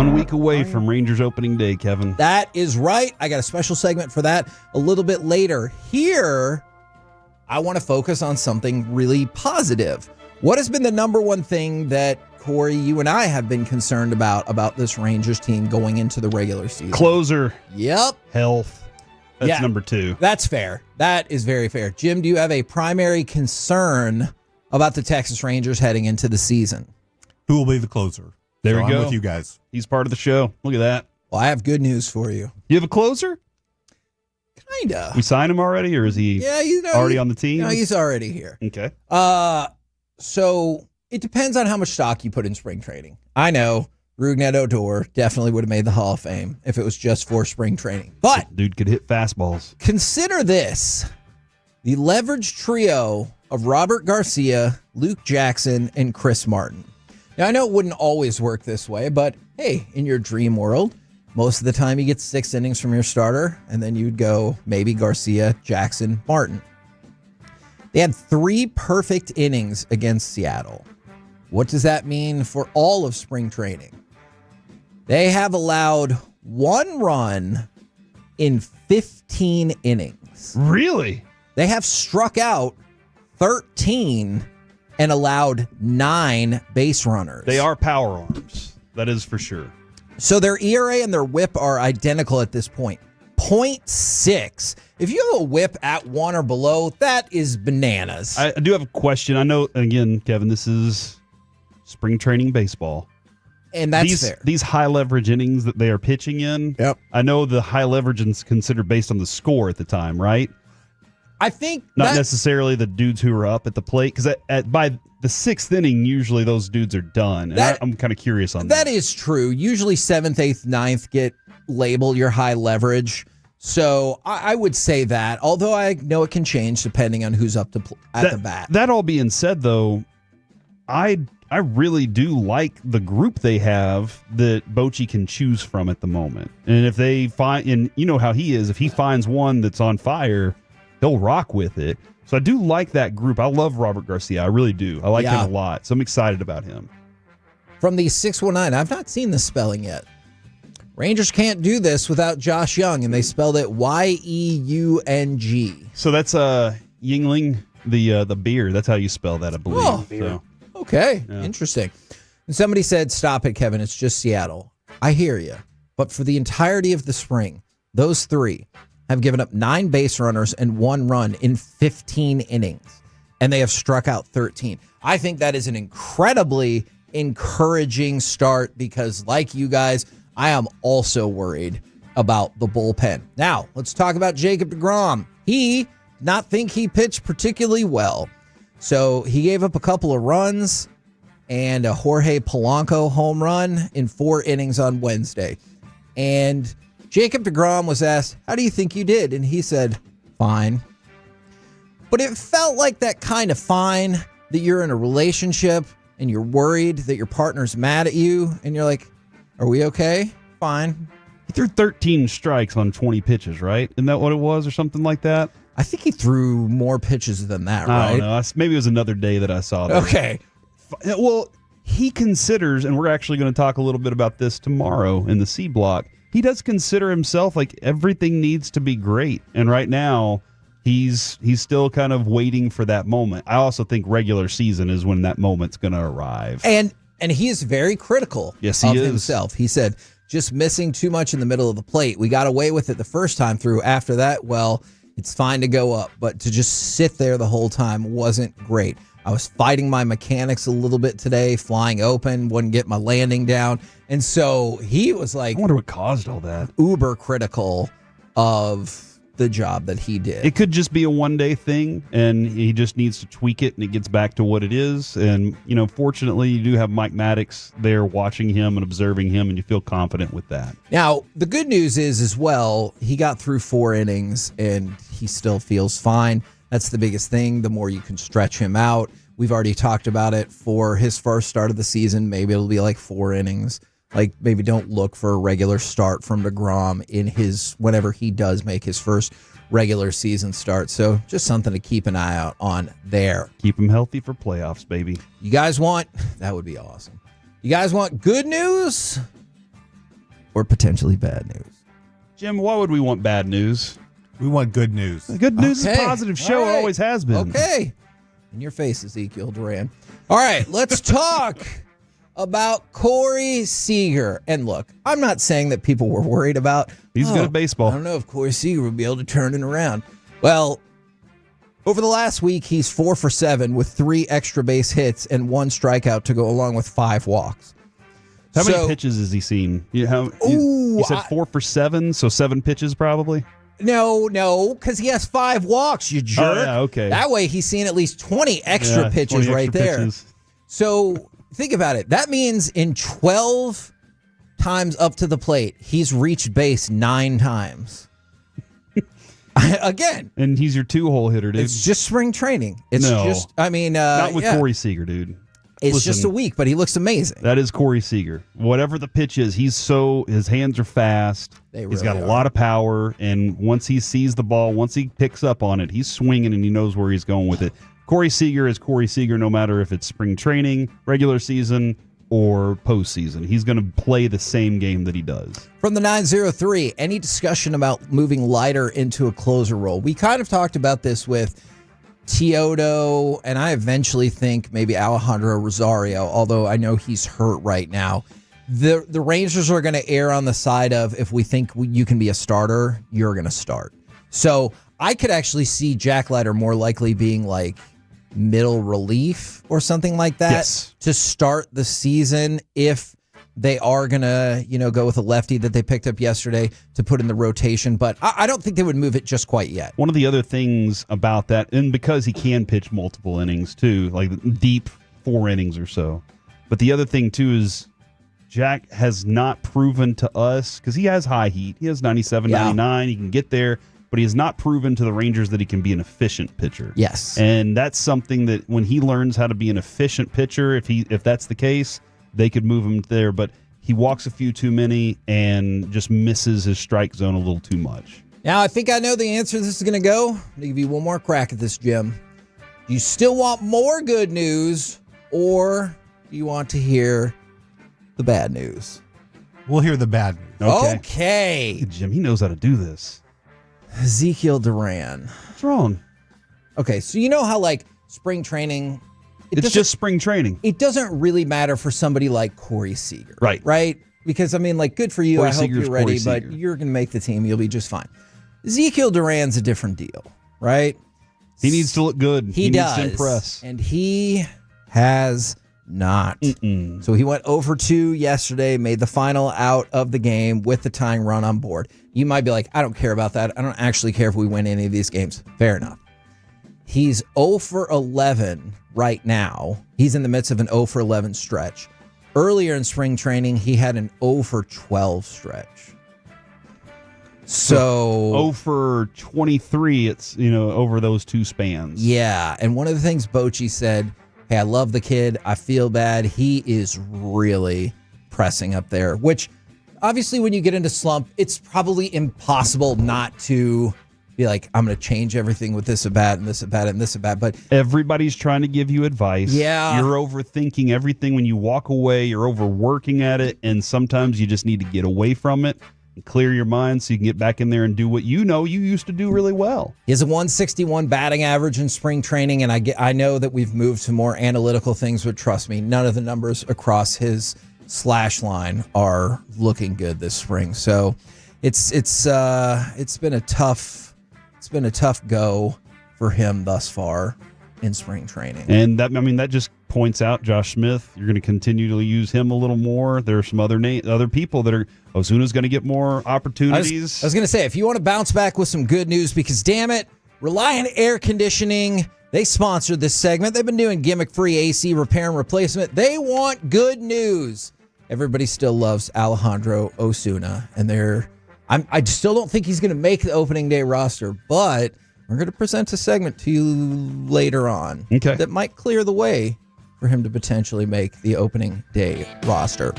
1 week away from Rangers opening day, Kevin. That is right. I got a special segment for that a little bit later. Here, I want to focus on something really positive. What has been the number one thing that, Corey, you and I have been concerned about this Rangers team going into the regular season? Closer. Yep. Health. That's number 2. That's fair. That is very fair. Jim, do you have a primary concern about the Texas Rangers heading into the season? Who will be the closer? There we go. I'm with you guys. He's part of the show. Look at that. Well, I have good news for you. You have a closer? Kinda. We signed him already, or is he already on the team? No, he's already here. Okay. So it depends on how much stock you put in spring training. I know Rougned Odor definitely would have made the Hall of Fame if it was just for spring training. But dude could hit fastballs. Consider this. The leverage trio of Robert Garcia, Luke Jackson, and Chris Martin. Now, I know it wouldn't always work this way, but hey, in your dream world, most of the time you get 6 innings from your starter, and then you'd go maybe Garcia, Jackson, Martin. They had 3 perfect innings against Seattle. What does that mean for all of spring training? They have allowed 1 run in 15 innings. Really? They have struck out 13 and allowed 9 base runners. They are power arms. That is for sure. So their ERA and their WHIP are identical at this point. 0.6. If you have a WHIP at 1 or below, that is bananas. I do have a question. I know, again, Kevin, this is spring training baseball. And that's fair. These high leverage innings that they are pitching in, Yep. I know the high leverage is considered based on the score at the time, right? I think not necessarily the dudes who are up at the plate, because by the 6th inning, usually those dudes are done. And I'm kind of curious on that. That is true. Usually 7th, 8th, 9th get labeled your high leverage. So I would say that, although I know it can change depending on who's up at the bat. That all being said, though, I really do like the group they have that Bochy can choose from at the moment. And if they find, and you know how he is, if he finds one that's on fire, he'll rock with it. So I do like that group. I love Robert Garcia. I really do. I like him a lot. So I'm excited about him. From the 619, I've not seen the spelling yet. Rangers can't do this without Josh Young, and they spelled it Yeung. So that's Yingling, the beer. That's how you spell that, I believe. Oh, so. Okay, interesting. And somebody said, stop it, Kevin. It's just Seattle. I hear you. But for the entirety of the spring, those 3 have given up 9 base runners and 1 run in 15 innings, and they have struck out 13. I think that is an incredibly encouraging start because, like you guys, I am also worried about the bullpen. Now, let's talk about Jacob deGrom. He did not think he pitched particularly well. So he gave up a couple of runs and a Jorge Polanco home run in 4 innings on Wednesday. And Jacob deGrom was asked, how do you think you did? And he said, fine. But it felt like that kind of fine that you're in a relationship and you're worried that your partner's mad at you. And you're like, are we okay? Fine. He threw 13 strikes on 20 pitches, right? Isn't that what it was or something like that? I think he threw more pitches than that, right? I don't know. Maybe it was another day that I saw that. Okay. Well, he considers, and we're actually going to talk a little bit about this tomorrow in the C block, he does consider himself like everything needs to be great. And right now, he's still kind of waiting for that moment. I also think regular season is when that moment's going to arrive. And he is very critical of himself. He said, just missing too much in the middle of the plate. We got away with it the first time through. After that, well, it's fine to go up. But to just sit there the whole time wasn't great. I was fighting my mechanics a little bit today, flying open, wouldn't get my landing down. And so he was like, I wonder what caused all that. Uber critical of the job that he did. It could just be a one-day thing, and he just needs to tweak it, and it gets back to what it is. And, you know, fortunately, you do have Mike Maddox there watching him and observing him, and you feel confident with that. Now, the good news is, as well, he got through 4 innings, and he still feels fine. That's the biggest thing. The more you can stretch him out. We've already talked about it for his first start of the season. Maybe it'll be like 4 innings. Like, maybe don't look for a regular start from deGrom in whenever he does make his first regular season start. So just something to keep an eye out on there. Keep him healthy for playoffs, baby. You guys want, that would be awesome. You guys want good news or potentially bad news? Jim, why would we want bad news? We want good news. Good news is a positive show. All right. It always has been. Okay. In your face, Ezekiel Duran. All right, let's talk about Corey Seager. And look, I'm not saying that people were worried about. He's good at baseball. I don't know if Corey Seager would be able to turn it around. Well, over the last week, he's 4 for 7 with 3 extra base hits and 1 strikeout to go along with 5 walks. How many pitches has he seen? You said 4 for 7, so 7 pitches probably? No, because he has 5 walks, you jerk. Oh, yeah, okay. That way he's seen at least 20 extra pitches 20 right extra there. pitches. So think about it. That means in 12 times up to the plate, he's reached base 9 times. Again. And he's your 2-hole hitter, dude. It's just spring training. It's just, not with Corey Seager, dude. It's just a week, but he looks amazing. That is Corey Seager. Whatever the pitch is, his hands are fast. He's got a lot of power, and once he sees the ball, once he picks up on it, he's swinging and he knows where he's going with it. Corey Seager is Corey Seager no matter if it's spring training, regular season, or postseason. He's going to play the same game that he does. From the 903, any discussion about moving Leiter into a closer role? We kind of talked about this with Teodo, and I eventually think maybe Alejandro Rosario, although I know he's hurt right now. The Rangers are going to err on the side of, if we think you can be a starter, you're going to start. So I could actually see Jack Leiter more likely being like middle relief or something like that to start the season if they are going to, go with a lefty that they picked up yesterday to put in the rotation. But I don't think they would move it just quite yet. One of the other things about that, and because he can pitch multiple innings too, like deep 4 innings or so. But the other thing too is Jack has not proven to us, because he has high heat. He has 97, 99. He can get there. But he has not proven to the Rangers that he can be an efficient pitcher. Yes. And that's something that when he learns how to be an efficient pitcher, if that's the case, they could move him there. But he walks a few too many and just misses his strike zone a little too much. Now, I think I know the answer this is going to go. I'm going to give you one more crack at this, Jim. Do you still want more good news, or do you want to hear the bad news? We'll hear the bad news. Okay. Look at Jim, he knows how to do this. Ezekiel Duran. What's wrong? Okay, so you know how spring training, it's just spring training. It doesn't really matter for somebody like Corey Seager. Right. Because, good for you. Corey I hope Seager's you're ready, Corey but Seager. you're going to make the team. You'll be just fine. Ezekiel Duran's a different deal, right? He needs to look good. He does. Needs to impress. And he has not. So he went over 2 yesterday, made the final out of the game with the tying run on board. You might be like, I don't care about that. I don't actually care if we win any of these games. Fair enough. He's 0 for 11 right now. He's in the midst of an 0 for 11 stretch. Earlier in spring training, he had an 0 for 12 stretch. So 0 for 23, it's, over those 2 spans. Yeah. And one of the things Bochy said, hey, I love the kid. I feel bad. He is really pressing up there, which obviously when you get into slump, it's probably impossible not to be like, I'm going to change everything with this at bat and this at bat and this at bat. But everybody's trying to give you advice. Yeah. You're overthinking everything. When you walk away, you're overworking at it. And sometimes you just need to get away from it and clear your mind so you can get back in there and do what you used to do really well. He has a 161 batting average in spring training, and I know that we've moved to more analytical things, but trust me, none of the numbers across his slash line are looking good this spring. So it's been a tough go for him thus far in spring training. And that just points out Josh Smith. You're going to continue to use him a little more. There are some other people that are. Ozuna's going to get more opportunities. I was going to say, if you want to bounce back with some good news, because damn it, Reliant Air Conditioning, they sponsored this segment. They've been doing gimmick-free AC repair and replacement. They want good news. Everybody still loves Alejandro Ozuna, and I still don't think he's going to make the opening day roster, but we're going to present a segment to you later on that might clear the way for him to potentially make the opening day roster.